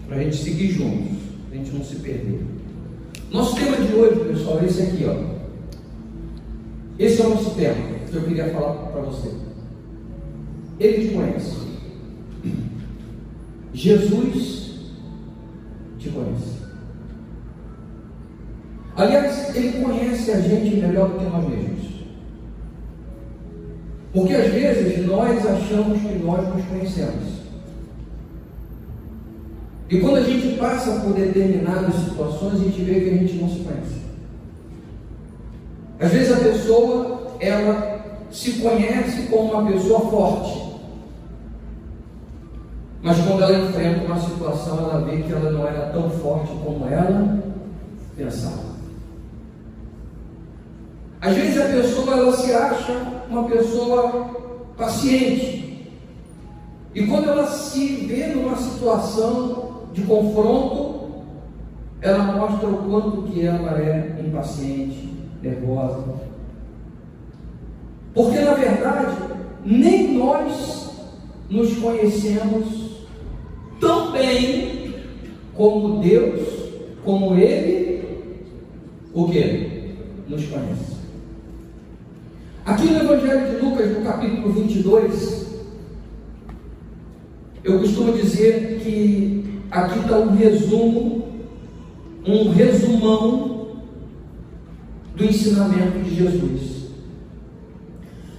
para a gente seguir juntos, para a gente não se perder. Nosso tema de hoje, pessoal, é esse aqui, ó. Esse é o nosso tema que eu queria falar para você. Ele te conhece. Jesus te conhece. Aliás, Ele conhece a gente melhor do que nós mesmos. Porque às vezes nós achamos que nós nos conhecemos. E quando a gente passa por determinadas situações, a gente vê que a gente não se conhece. Às vezes a pessoa, ela se conhece como uma pessoa forte. Mas quando ela enfrenta uma situação, ela vê que ela não era tão forte como ela pensava. Às vezes a pessoa, ela se acha uma pessoa paciente. E quando ela se vê numa situação de confronto, ela mostra o quanto que ela é impaciente, nervosa. Porque na verdade, nem nós nos conhecemos tão bem como Deus, como Ele, o que? Nos conhece. Aqui no Evangelho de Lucas, no capítulo 22, eu costumo dizer que aqui está um resumo, um resumão do ensinamento de Jesus.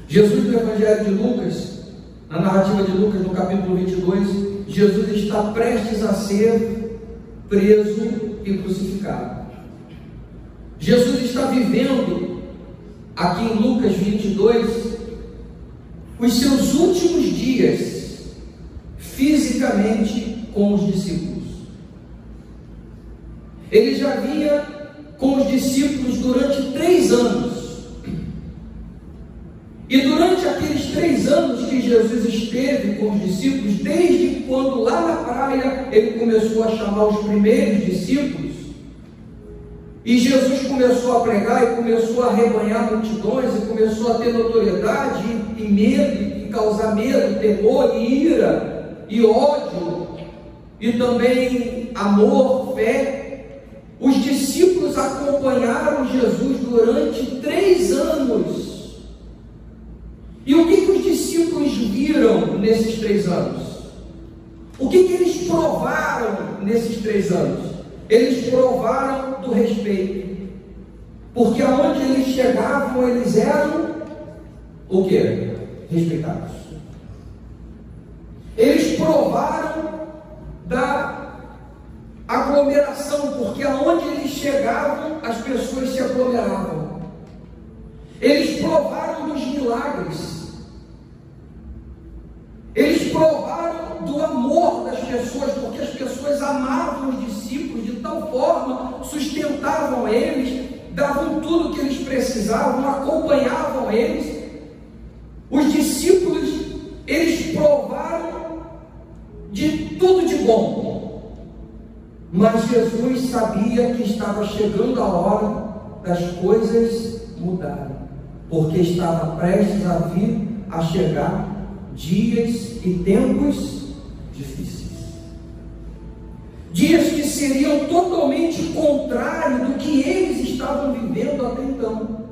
Jesus, no Evangelho de Lucas, na narrativa de Lucas, no capítulo 22, Jesus está prestes a ser preso e crucificado. Jesus está vivendo, aqui em Lucas 22, os seus últimos dias, fisicamente, com os discípulos. Ele já vinha com os discípulos durante 3 anos. E durante aqueles 3 anos que Jesus esteve com os discípulos, desde quando lá na praia ele começou a chamar os primeiros discípulos, e Jesus começou a pregar e começou a arrebanhar multidões, e começou a ter notoriedade e medo, e causar medo, temor, e ira, e ódio, e também amor, fé. Os discípulos acompanharam Jesus durante 3 anos. E o que os discípulos viram nesses 3 anos? O que eles provaram nesses 3 anos? Eles provaram do respeito. Porque aonde eles chegavam, eles eram o quê? Respeitados. Eles provaram da aglomeração, porque aonde eles chegavam, as pessoas se aglomeravam. Eles provaram dos milagres. Eles provaram do amor das pessoas, porque as pessoas amavam os discípulos de tal forma, sustentavam eles, davam tudo o que eles precisavam, acompanhavam eles. Os discípulos, eles provaram de tudo de bom. Mas Jesus sabia que estava chegando a hora das coisas mudarem, porque estava prestes a vir a chegar dias e tempos difíceis. Dias que seriam totalmente contrários do que eles estavam vivendo até então.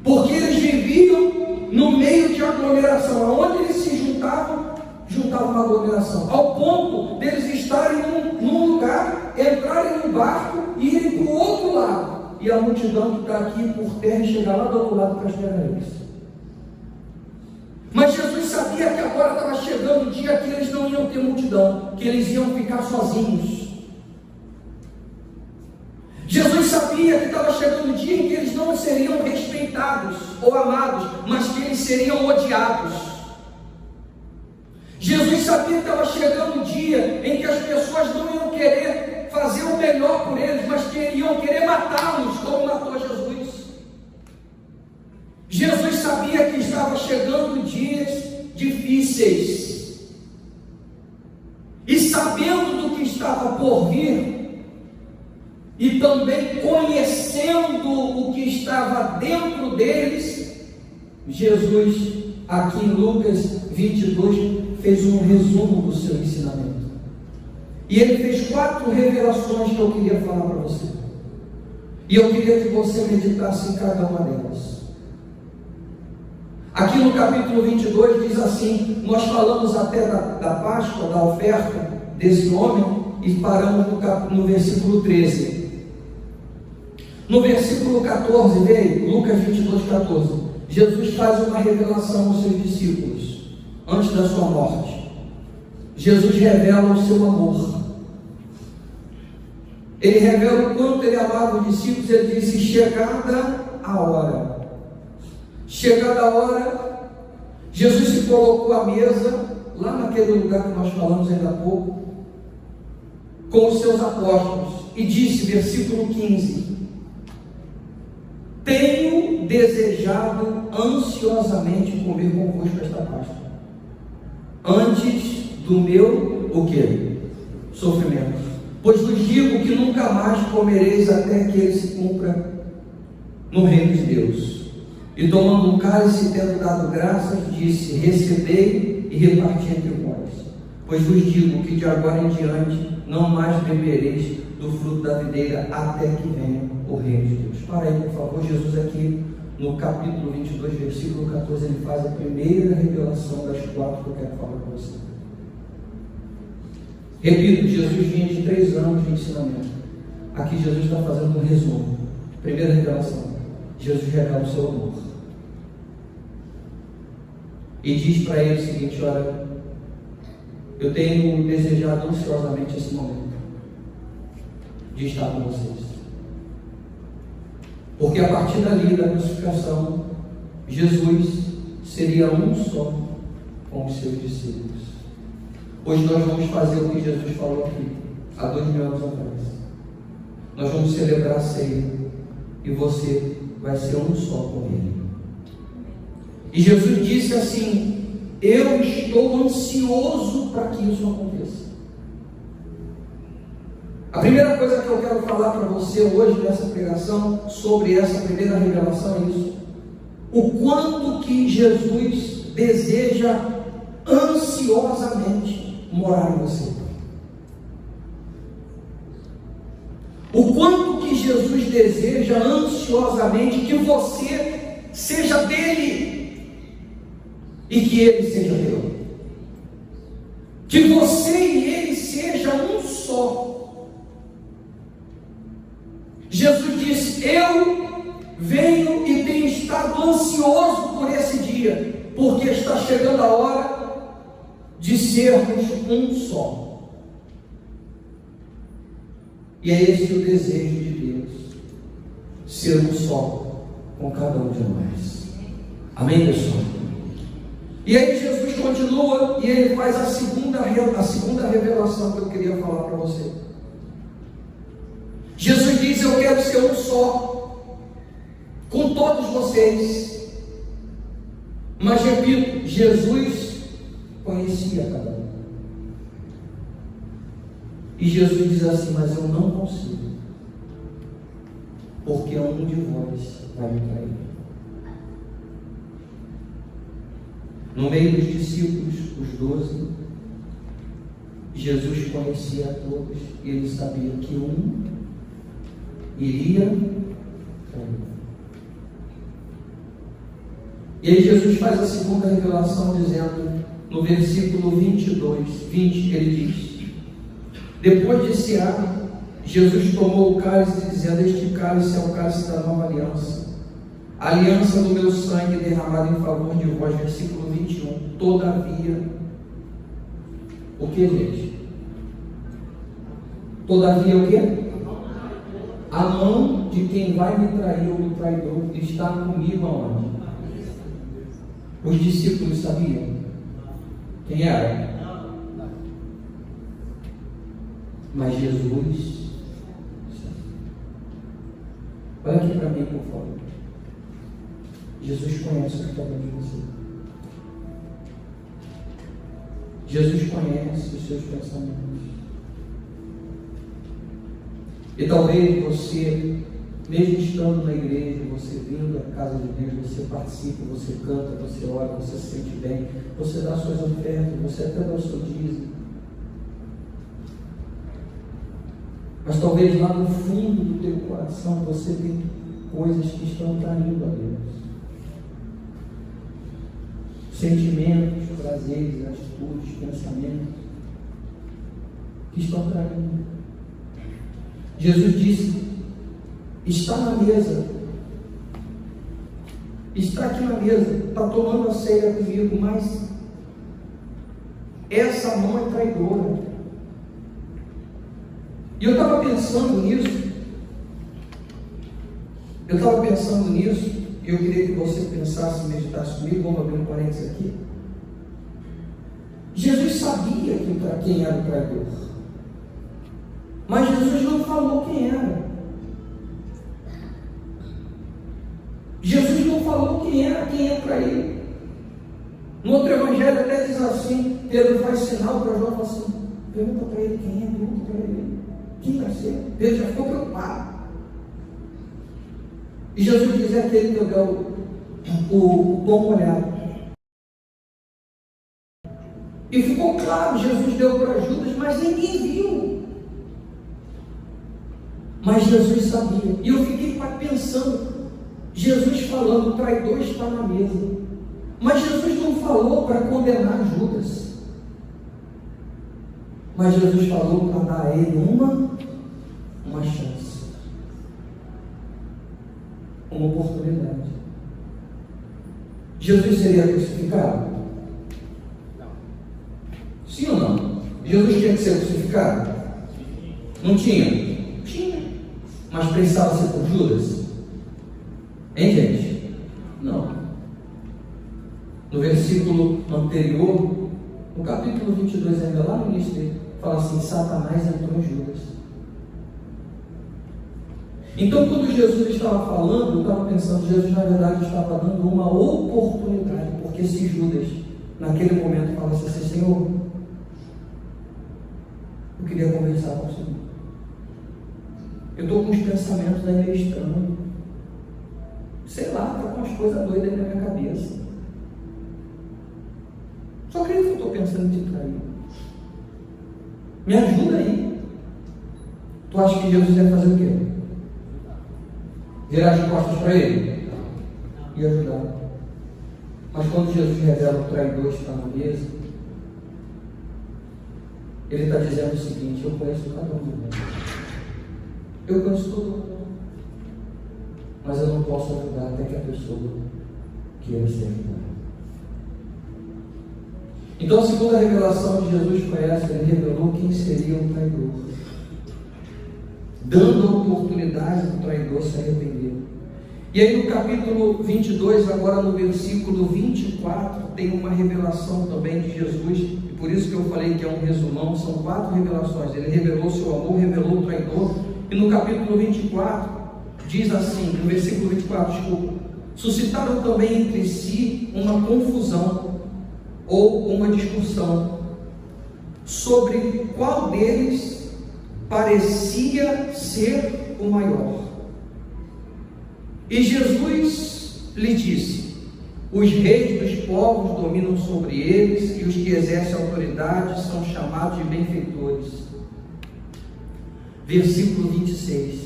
Porque eles viviam no meio de aglomeração. Onde eles se juntavam uma aglomeração. Ao ponto deles estarem num lugar, entrarem num barco e irem para o outro lado. E a multidão que está aqui por terra chegar lá do outro lado para esperar eles. Mas Jesus sabia que agora estava chegando o dia que eles não iam ter multidão, que eles iam ficar sozinhos. Jesus sabia que estava chegando o dia em que eles não seriam respeitados ou amados, mas que eles seriam odiados. Jesus sabia que estava chegando o dia em que as pessoas não iam querer fazer o melhor por eles, mas que iriam querer matá-los, como matou Jesus. Jesus sabia que estava chegando dias difíceis, e sabendo do que estava por vir, e também conhecendo o que estava dentro deles, Jesus, aqui em Lucas 22, fez um resumo do seu ensinamento. E ele fez 4 revelações que eu queria falar para você. E eu queria que você meditasse em cada uma delas. Aqui no capítulo 22 diz assim, nós falamos até da Páscoa, da oferta desse homem, e paramos no versículo 13. No versículo 14, veio, Lucas 22, 14, Jesus faz uma revelação aos seus discípulos, antes da sua morte. Jesus revela o seu amor. Ele revela o quanto ele amava os discípulos. Ele disse, chegada a hora. Chegada a hora, Jesus se colocou à mesa, lá naquele lugar que nós falamos ainda há pouco, com os seus apóstolos, e disse, versículo 15, tenho desejado ansiosamente comer convosco esta Páscoa, antes do meu, o quê? Sofrimento. Pois vos digo que nunca mais comereis até que ele se cumpra no reino de Deus. E tomando um cálice, tendo dado graças, disse, recebei e reparti entre vós. Pois vos digo que de agora em diante não mais bebereis do fruto da videira até que venha o reino de Deus. Para aí, por favor. Jesus aqui no capítulo 22, versículo 14, ele faz a primeira revelação das 4 que eu quero falar com você. Repito, Jesus vinha de 3 anos de ensinamento. Aqui Jesus está fazendo um resumo. Primeira revelação, Jesus revela o seu amor. E diz para ele o seguinte, olha, eu tenho desejado ansiosamente esse momento de estar com vocês. Porque a partir dali, da crucificação, Jesus seria um só com os seus discípulos. Hoje nós vamos fazer o que Jesus falou aqui, há 2000 anos atrás. Nós vamos celebrar a ceia e você vai ser um só com Ele. E Jesus disse assim, eu estou ansioso para que isso aconteça. A primeira coisa que eu quero falar para você hoje nessa pregação, sobre essa primeira revelação é isso. O quanto que Jesus deseja ansiosamente morar em você. O quanto que Jesus deseja ansiosamente que você seja dele e que ele seja teu. Que você e ele sejam um só. Jesus disse, eu venho e tenho estado ansioso por esse dia, porque está chegando a hora de sermos um só. E é esse o desejo de Deus, ser um só com cada um de nós. Amém, pessoal? E aí Jesus continua e ele faz a segunda revelação que eu queria falar para você. Jesus diz, eu quero ser um só com todos vocês. Mas repito, Jesus conhecia cada um. E Jesus diz assim, mas eu não consigo, porque um de vós vai me trair. No meio dos discípulos, os 12, Jesus conhecia a todos e ele sabia que um iria trair. E aí Jesus faz a segunda revelação dizendo, no versículo 20, ele diz, depois de cear, Jesus tomou o cálice dizendo, este cálice é o cálice da nova aliança, a aliança do meu sangue derramado em favor de vós, versículo 21, todavia, o que gente? Todavia o que? A mão de quem vai me trair ou do traidor está comigo aonde? Os discípulos sabiam quem era? Mas Jesus, olha aqui para mim, por favor. Jesus conhece o que está dentro de você. Jesus conhece os seus pensamentos. E talvez você, mesmo estando na igreja, você vindo à casa de Deus, você participa, você canta, você ora, você se sente bem, você dá suas ofertas, você até dá o seu dízimo. Mas talvez lá no fundo do teu coração você tem coisas que estão traindo a Deus. Sentimentos, prazeres, atitudes, pensamentos que estão traindo. Jesus disse: está na mesa, está aqui na mesa, está tomando a ceia comigo, mas essa mão é traidora. E eu estava pensando nisso, e eu queria que você pensasse, meditasse comigo. Vamos abrir um parênteses aqui. Jesus sabia quem era o traidor, mas Jesus não falou quem era. Jesus não falou quem era, quem ia trair. No outro evangelho até diz assim, Pedro faz sinal para João, fala assim: pergunta para ele quem é, pergunta para ele quem vai ser. Pedro já ficou preocupado. E Jesus diz: é aquele que eu der o pão molhado. E ficou claro, Jesus deu para Judas, mas ninguém viu. Mas Jesus sabia. E eu fiquei pensando, Jesus falando, o traidor está na mesa. Mas Jesus não falou para condenar Judas. Mas Jesus falou para dar a ele uma chance, uma oportunidade. Jesus seria crucificado? Não. Sim ou não? Jesus tinha que ser crucificado? Não tinha? Tinha. Mas precisava ser por Judas? Hein, gente? Não. No versículo anterior, no capítulo 22, ainda lá no início dele, fala assim: Satanás entrou em Judas. Então, quando Jesus estava falando, eu estava pensando, Jesus na verdade estava dando uma oportunidade, porque se Judas naquele momento falasse assim: Senhor, eu queria conversar com o Senhor, eu estou com os pensamentos aí meio estranhos, sei lá, está com umas coisas doidas aí na minha cabeça, só creio que eu estou pensando em te trair, me ajuda aí. Tu acha que Jesus ia fazer o quê? Virar as costas para ele e ajudar. Mas quando Jesus revela que o traidor está na mesa, ele está dizendo o seguinte: eu conheço cada um de nós, eu conheço todo mundo, mas eu não posso ajudar até que a pessoa queira ser ajudada. Então, a segunda revelação de Jesus foi essa: ele revelou quem seria o traidor, dando a oportunidade do traidor se arrepender. E aí no capítulo 22, agora no versículo 24, tem uma revelação também de Jesus, e por isso que eu falei que é um resumão, são 4 revelações. Ele revelou seu amor, revelou o traidor, e no capítulo 24, diz assim, no versículo 24, desculpa: suscitaram também entre si uma confusão, ou uma discussão, sobre qual deles parecia ser o maior. E Jesus lhe disse: os reis dos povos dominam sobre eles, e os que exercem autoridade são chamados de benfeitores. Versículo 26: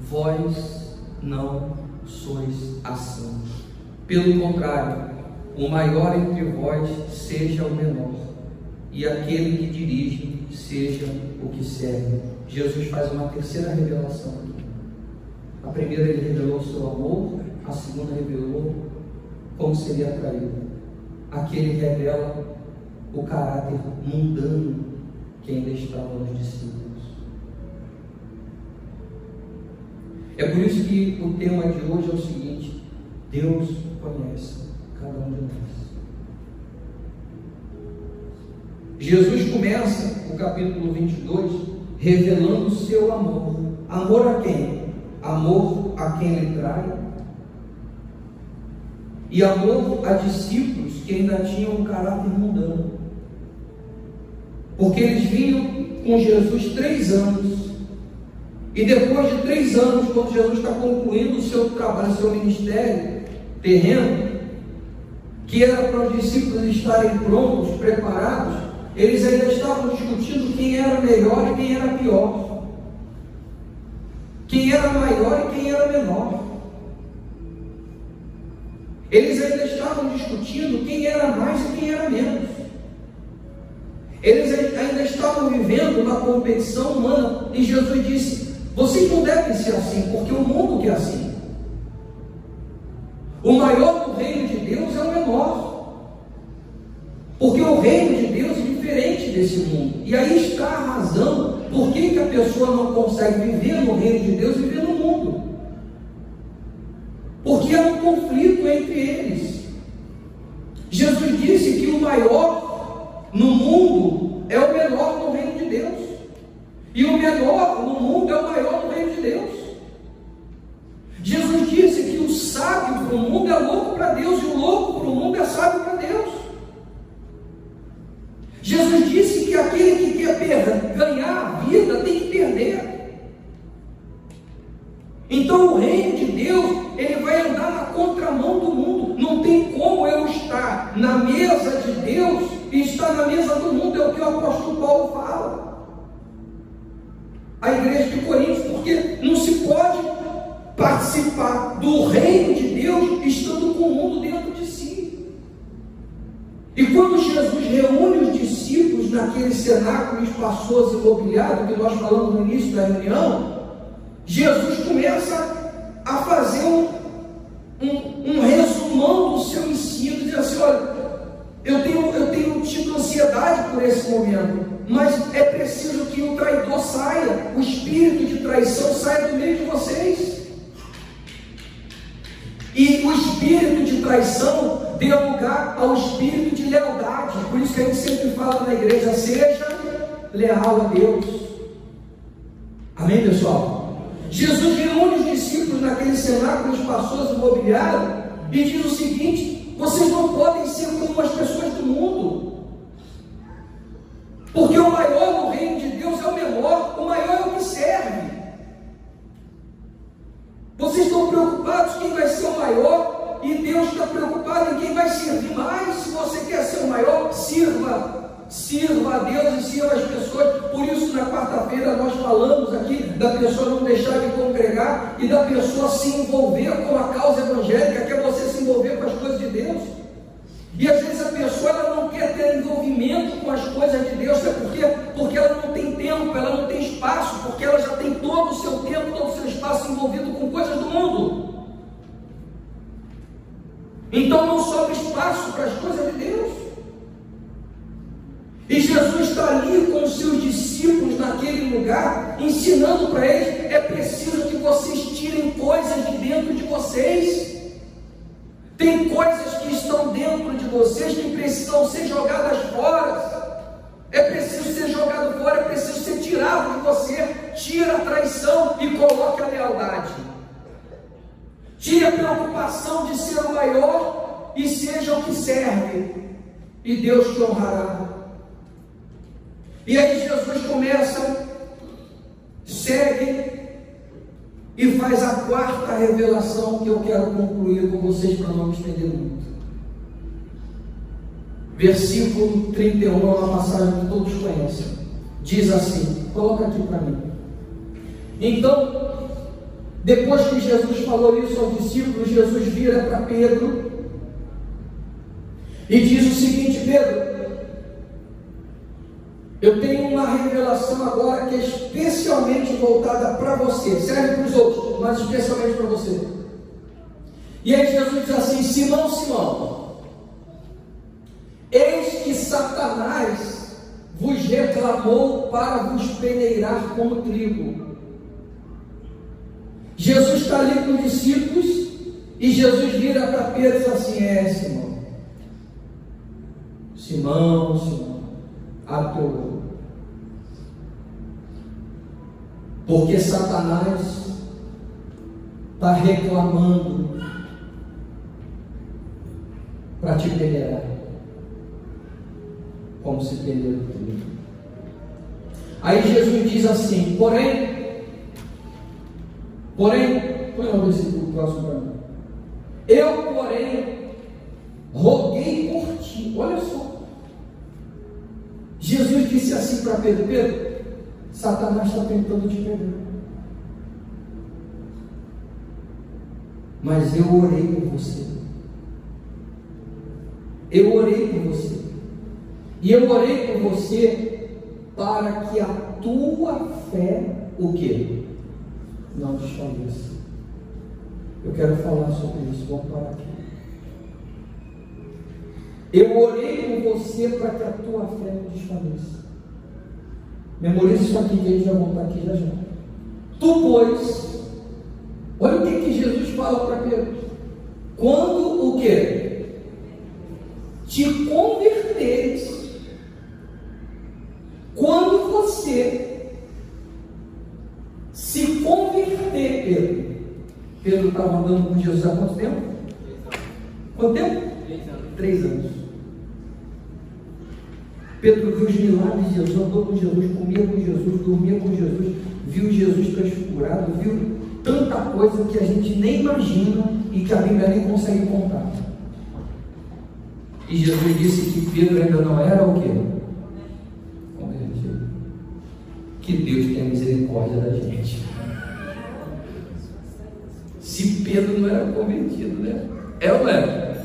vós não sois assim. Pelo contrário, o maior entre vós seja o menor, e aquele que dirige seja o que serve. Jesus faz uma terceira revelação aqui. A primeira, ele revelou o seu amor. A segunda, revelou como seria traído. Aqui ele revela o caráter mundano que ainda estava nos discípulos. É por isso que o tema de hoje é o seguinte: Deus conhece cada um de nós. Jesus começa o capítulo 22 revelando o seu amor. Amor a quem? Amor a quem ele trai, e amor a discípulos que ainda tinham um caráter mundano, porque eles vinham com Jesus 3 anos, e depois de 3 anos, quando Jesus está concluindo o seu trabalho, o seu ministério terreno, que era para os discípulos estarem prontos, preparados, eles ainda estavam discutindo quem era melhor e quem era pior. era maior e quem era menor. Eles ainda estavam discutindo quem era mais e quem era menos. Eles ainda estavam vivendo uma competição humana. E Jesus disse: vocês não devem ser assim, porque o mundo quer assim. O maior do reino de Deus é o menor, porque o reino de Deus é diferente desse mundo. E aí está a razão por que a pessoa não consegue viver no reino de Deus e viver no mundo. Porque há um conflito entre eles. Jesus disse que o maior no mundo é o menor no reino de Deus, e o menor no mundo é o maior no reino de Deus. Jesus disse que o sábio para o mundo é louco para Deus, e o louco para o mundo é sábio para Deus. Jesus disse que aquele que quer ganhar a vida tem que perder. Então o reino de Deus, ele vai andar na contramão do mundo. Não tem como eu estar na mesa de Deus e estar na mesa do mundo. É o que o apóstolo Paulo fala à igreja de Coríntios, porque não se pode participar do reino de Deus estando com o mundo dentro de si. E quando Jesus reúne os discípulos naquele cenáculo espaçoso e mobiliado que nós falamos no início da reunião, Jesus começa a fazer um resumão do seu ensino, diz assim: olha, eu tenho tido ansiedade por esse momento, mas é preciso que o traidor saia, o espírito de traição saia do meio de vocês. E o espírito de traição dê lugar ao espírito de lealdade. Por isso que a gente sempre fala na igreja: seja leal a Deus. Amém, pessoal? Jesus reúne os discípulos naquele cenáculo espaçoso e mobiliado e diz o seguinte: vocês não podem ser como as pessoas do mundo, porque o maior no reino de Deus é o menor, o maior é o que serve. Vocês estão preocupados quem vai ser o maior, e Deus está preocupado em quem vai servir mais. Se você quer ser o maior, sirva a Deus e sirva as pessoas. Por isso, na quarta-feira nós falamos aqui da pessoa não deixar de congregar e da pessoa se envolver com a causa evangélica, que é você se envolver com as coisas de Deus. E às vezes a pessoa ela não quer ter envolvimento com as coisas de Deus, sabe por quê? Porque ela não tem tempo, ela não tem espaço, porque ela já tem todo o seu tempo, todo o seu espaço envolvido com coisas do mundo. Então não sobra espaço para as coisas de Deus. E Jesus está ali com os seus discípulos naquele lugar, ensinando para eles: é preciso que vocês tirem coisas de dentro de vocês. Tem coisas que estão dentro de vocês que precisam ser jogadas fora. É preciso ser jogado fora, é preciso ser tirado de você. Tira a traição e coloque a lealdade. Tire a preocupação de ser o maior e seja o que serve, e Deus te honrará. E aí Jesus começa, segue e faz a quarta revelação que eu quero concluir com vocês para não me estender muito. Versículo 31, é uma passagem que todos conhecem. Diz assim, coloca aqui para mim. Então, depois que Jesus falou isso aos discípulos, Jesus vira para Pedro e diz o seguinte: Pedro, eu tenho uma revelação agora que é especialmente voltada para você. Serve para os outros, mas especialmente para você. E aí Jesus diz assim: Simão, Simão, eis que Satanás vos reclamou para vos peneirar como trigo. Jesus está ali com os discípulos e Jesus vira para Pedro e diz assim: Simão, abre teu olho, porque Satanás está reclamando para te peneirar, como se peneira o trigo. Aí Jesus diz assim: porém, põe o versículo próximo para mim. Eu, porém, roguei por ti. Olha só, Jesus disse assim para Pedro: Pedro, Satanás está tentando te pegar. mas eu orei por você. Eu orei por você. E eu orei por você para que a tua fé, o quê? Não desfaleça. Eu quero falar sobre isso, vamos parar aqui. Eu orei por você para que a tua fé não desfaleça. Memorize isso aqui, que a gente vai voltar aqui já já. Tu, pois, olha o que Jesus fala para Pedro. Quando o quê? Te converteres, quando você se converter, Pedro estava andando com Jesus há quanto tempo? Quanto tempo? 3 anos. Pedro viu os milagres de Jesus, andou com Jesus, comia com Jesus, dormia com Jesus, viu Jesus transfigurado, viu tanta coisa que a gente nem imagina e que a Bíblia nem consegue contar. E Jesus disse que Pedro ainda não era o quê? Convertido. Que Deus tenha misericórdia da gente. Se Pedro não era convertido, né? É ou não é?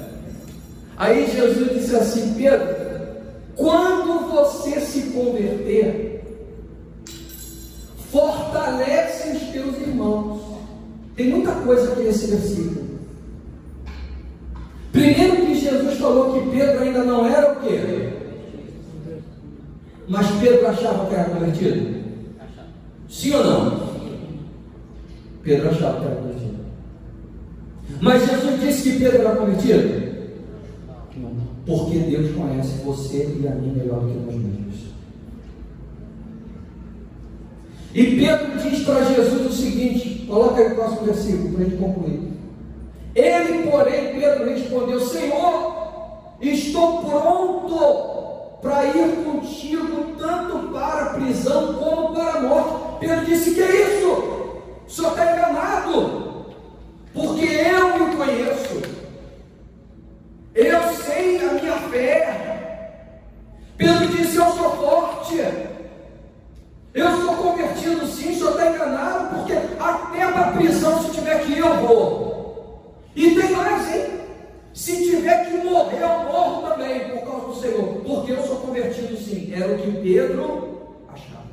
Aí Jesus disse assim: Pedro, quando você se converter, fortalece os teus irmãos. Tem muita coisa aqui nesse versículo. Primeiro que Jesus falou que Pedro ainda não era o quê? Mas Pedro achava que era convertido? Sim ou não? Pedro achava que era convertido. Mas Jesus disse que Pedro era convertido? Porque Deus conhece você e a mim melhor do que nós mesmos. E Pedro diz para Jesus o seguinte, coloca aí o próximo versículo para a gente concluir. Ele, porém, Pedro respondeu: Senhor, estou pronto para ir contigo, tanto para a prisão como para a morte. Pedro disse: que é isso? O senhor está enganado, porque eu me conheço, eu sei a minha fé. Pedro disse: eu sou forte, eu sou convertido sim. O senhor está enganado, porque até para a prisão, se tiver que ir, eu vou. E tem mais, hein? Se tiver que morrer, eu morro também, por causa do Senhor, porque eu sou convertido sim. Era o que Pedro achava.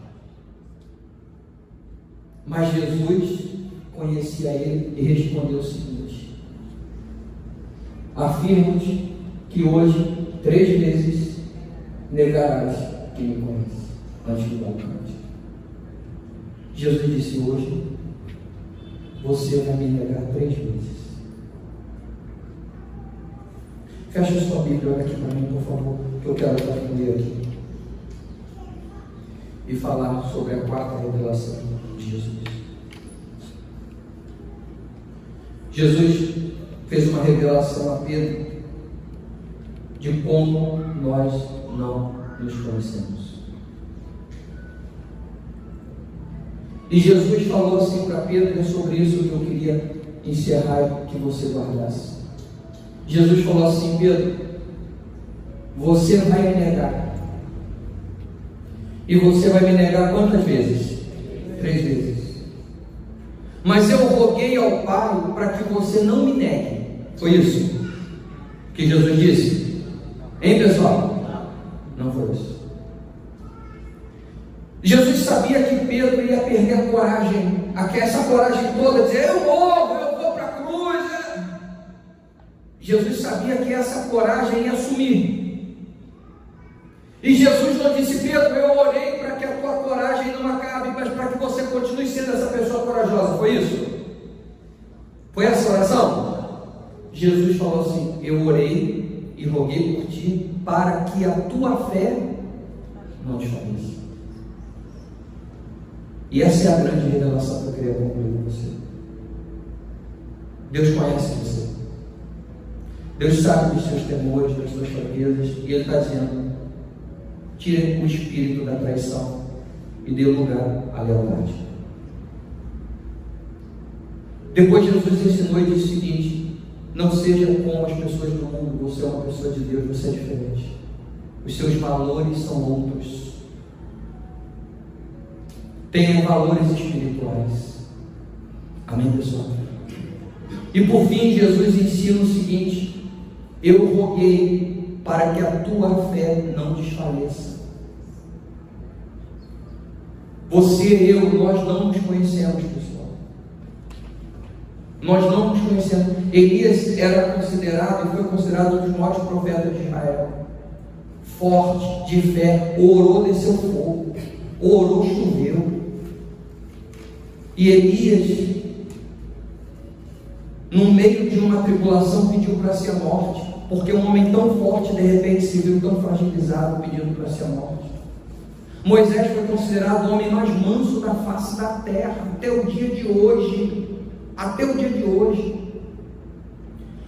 Mas Jesus conhecia ele e respondeu o seguinte: afirmo-te que hoje 3 vezes negarás que me conhece, antes de voltar. Jesus disse: hoje você vai me negar 3 vezes. Fecha sua Bíblia, olha aqui para mim, por favor, que eu quero concluir aqui e falar sobre a 4ª revelação de Jesus. Jesus fez uma revelação a Pedro de como nós não nos conhecemos. E Jesus falou assim para Pedro, é sobre isso que eu queria encerrar e que você guardasse. Jesus falou assim: Pedro, você vai me negar. E você vai me negar quantas vezes? 3 vezes. Mas eu roguei ao Pai para que você não me negue. Foi isso que Jesus disse? Hein, pessoal? Não foi isso. Jesus sabia que Pedro ia perder a coragem, essa coragem toda, dizer: eu morro, eu vou para a cruz. Jesus sabia que essa coragem ia sumir. E Jesus não disse: Pedro, eu orei para que a tua coragem não acabe, mas para que você continue sendo essa pessoa corajosa. Foi isso? Foi essa oração? Jesus falou assim: eu orei e roguei por ti para que a tua fé não desfaleça. E essa é a grande revelação que eu queria concluir com você. Deus conhece você. Deus sabe dos seus temores, das suas fraquezas, e Ele está dizendo: tire o espírito da traição e dê lugar à lealdade. Depois Jesus ensinou e disse o seguinte: não seja como as pessoas do mundo, você é uma pessoa de Deus, você é diferente. Os seus valores são outros. Tenham valores espirituais. Amém, pessoal? E por fim, Jesus ensina o seguinte: eu roguei para que a tua fé não desfaleça. Você e eu, nós não nos conhecemos, pessoal. Nós não nos conhecemos. Elias era considerado e foi considerado um dos maiores profetas de Israel. Forte, de fé, orou, desceu fogo, orou, choveu. E Elias, no meio de uma tribulação, pediu para si a morte, porque um homem tão forte de repente se viu tão fragilizado, pedindo para si a morte. Moisés foi considerado o homem mais manso da face da terra, até o dia de hoje. Até o dia de hoje.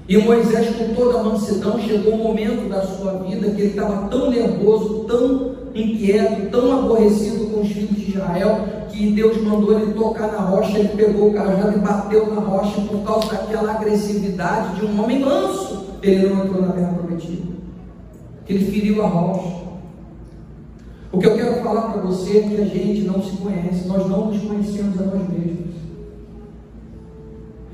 E Moisés, com toda a mansidão, chegou um momento da sua vida que ele estava tão nervoso, tão inquieto, tão aborrecido com os filhos de Israel, que Deus mandou ele tocar na rocha. Ele pegou o cajado e bateu na rocha por causa daquela agressividade de um homem manso. Ele não entrou na terra prometida, ele feriu a rocha. O que eu quero falar para você é que a gente não se conhece, nós não nos conhecemos a nós mesmos.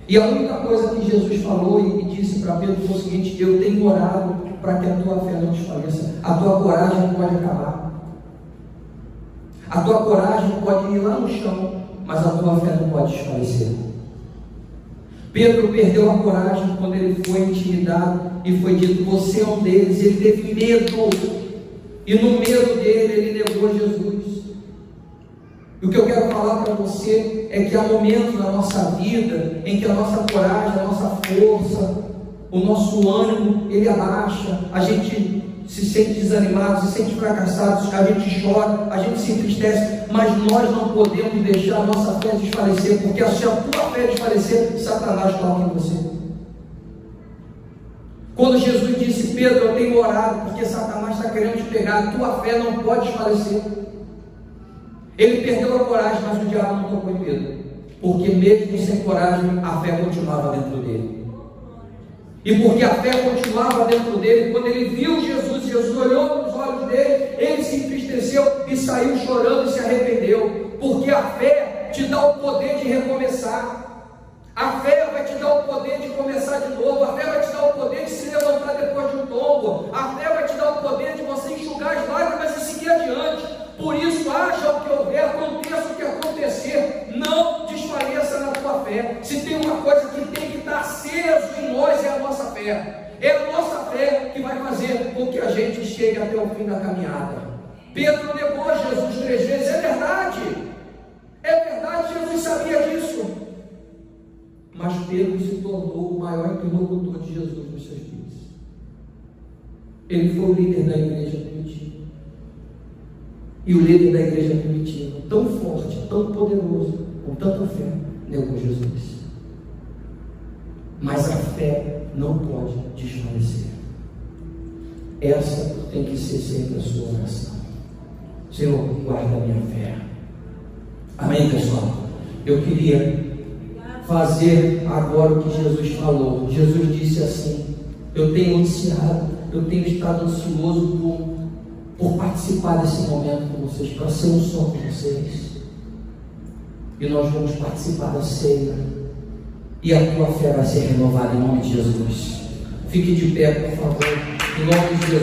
E a única coisa que Jesus falou e disse para Pedro foi o seguinte: eu tenho orado para que a tua fé não desfaleça. A tua coragem pode acabar, a tua coragem pode ir lá no chão, mas a tua fé não pode desfalecer. Pedro perdeu a coragem quando ele foi intimidado e foi dito: você é um deles. Ele teve medo, e no medo dele ele negou Jesus. E o que eu quero falar para você é que há momentos na nossa vida em que a nossa coragem, a nossa força, o nosso ânimo, ele abaixa, a gente se sente desanimado, se sente fracassado, a gente chora, a gente se entristece, mas nós não podemos deixar a nossa fé desfalecer, porque se a tua fé desfalecer, Satanás toca em você. Quando Jesus disse: Pedro, eu tenho orado porque Satanás está querendo te pegar, a tua fé não pode desfalecer. Ele perdeu a coragem, mas o diabo não tocou em Pedro, porque mesmo sem coragem, a fé continuava dentro dele. E porque a fé continuava dentro dele, quando ele viu Jesus, Jesus olhou nos olhos dele, ele se entristeceu e saiu chorando e se arrependeu, porque a fé te dá o poder de recomeçar. A fé vai te dar o poder de começar de novo. A fé vai te dar o poder de se levantar depois de um tombo. A fé vai te dar o poder de você enxugar as lágrimas e seguir adiante. Por isso, haja o que houver, aconteça o que acontecer, não desfaleça na tua fé. Se tem uma coisa que tem que estar aceso em nós, é a nossa fé. É a nossa fé que vai fazer com que a gente chegue até o fim da caminhada. Pedro negou Jesus 3 vezes, é verdade, Jesus sabia disso. Mas Pedro se tornou o maior interlocutor de Jesus nos seus dias. Ele foi o líder da igreja primitiva. E o líder da igreja primitiva, tão forte, tão poderoso, com tanta fé, negou Jesus. Mas a fé não pode desfalecer. Essa tem que ser sempre a sua oração. Senhor, guarda a minha fé. Amém, pessoal? Eu queria fazer agora o que Jesus falou. Jesus disse assim: eu tenho ansiado, eu tenho estado ansioso por participar desse momento com vocês, para ser um só com vocês. E nós vamos participar da ceia, e a tua fé vai ser renovada em nome de Jesus. Fique de pé, por favor, em nome de Jesus.